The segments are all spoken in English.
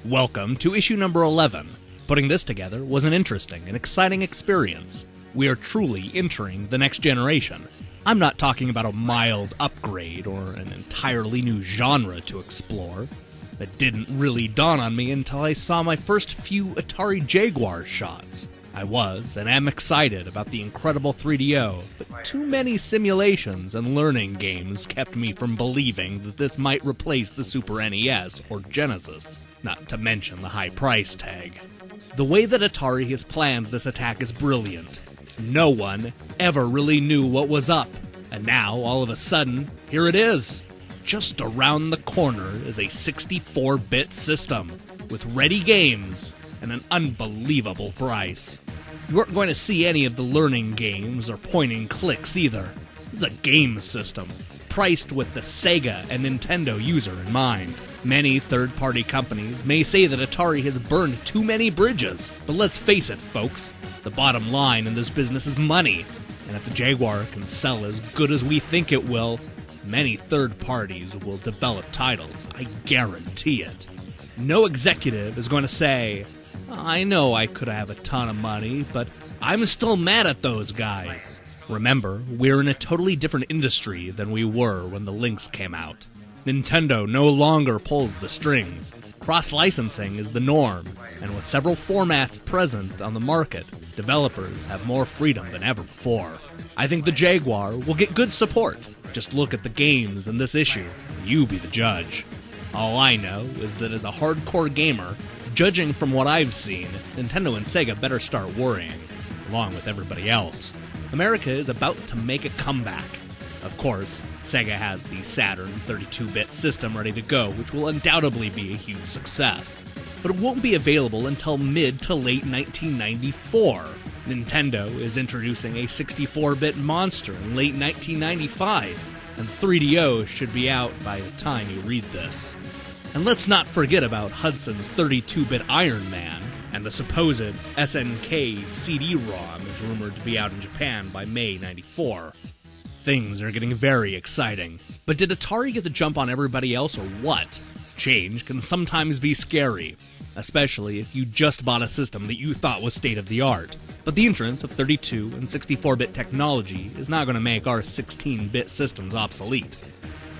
Welcome to issue number 11. Putting this together was an interesting and exciting experience. We are truly entering the next generation. I'm not talking about a mild upgrade or an entirely new genre to explore. That didn't really dawn on me until I saw my first few Atari Jaguar shots. I was and am excited about the incredible 3DO, but too many simulations and learning games kept me from believing that this might replace the Super NES or Genesis, not to mention the high price tag. The way that Atari has planned this attack is brilliant. No one ever really knew what was up, and now, all of a sudden, here it is. Just around the corner is a 64-bit system, with ready games and an unbelievable price. You aren't going to see any of the learning games or point-and clicks either. This is a game system, priced with the Sega and Nintendo user in mind. Many third-party companies may say that Atari has burned too many bridges, but let's face it, folks, the bottom line in this business is money, and if the Jaguar can sell as good as we think it will, many third parties will develop titles, I guarantee it. No executive is going to say, I know I could have a ton of money, but I'm still mad at those guys. Remember, we're in a totally different industry than we were when the Lynx came out. Nintendo no longer pulls the strings. Cross-licensing is the norm, and with several formats present on the market, developers have more freedom than ever before. I think the Jaguar will get good support. Just look at the games in this issue, and you be the judge. All I know is that as a hardcore gamer, judging from what I've seen, Nintendo and Sega better start worrying, along with everybody else. America is about to make a comeback. Of course, Sega has the Saturn 32-bit system ready to go, which will undoubtedly be a huge success. But it won't be available until mid to late 1994. Nintendo is introducing a 64-bit monster in late 1995, and 3DO should be out by the time you read this. And let's not forget about Hudson's 32-bit Iron Man, and the supposed SNK CD-ROM is rumored to be out in Japan by May 94. Things are getting very exciting. But did Atari get the jump on everybody else or what? Change can sometimes be scary, especially if you just bought a system that you thought was state-of-the-art. But the entrance of 32 and 64-bit technology is not going to make our 16-bit systems obsolete.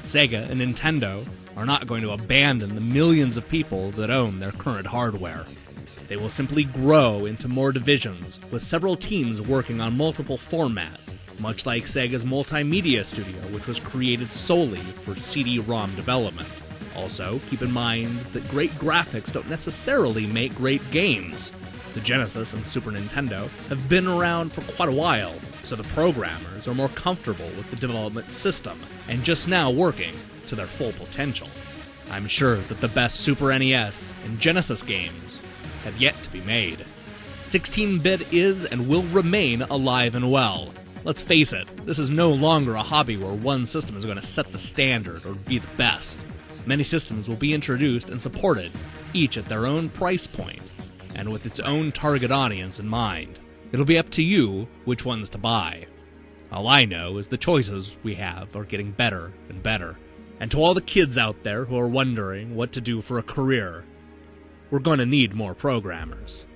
Sega and Nintendo are not going to abandon the millions of people that own their current hardware. They will simply grow into more divisions, with several teams working on multiple formats, much like Sega's Multimedia Studio, which was created solely for CD-ROM development. Also, keep in mind that great graphics don't necessarily make great games. The Genesis and Super Nintendo have been around for quite a while, so the programmers are more comfortable with the development system, and just now working to their full potential. I'm sure that the best Super NES and Genesis games have yet to be made. 16-bit is and will remain alive and well. Let's face it, this is no longer a hobby where one system is going to set the standard or be the best. Many systems will be introduced and supported, each at their own price point, and with its own target audience in mind. It'll be up to you which ones to buy. All I know is the choices we have are getting better and better. And to all the kids out there who are wondering what to do for a career, we're going to need more programmers.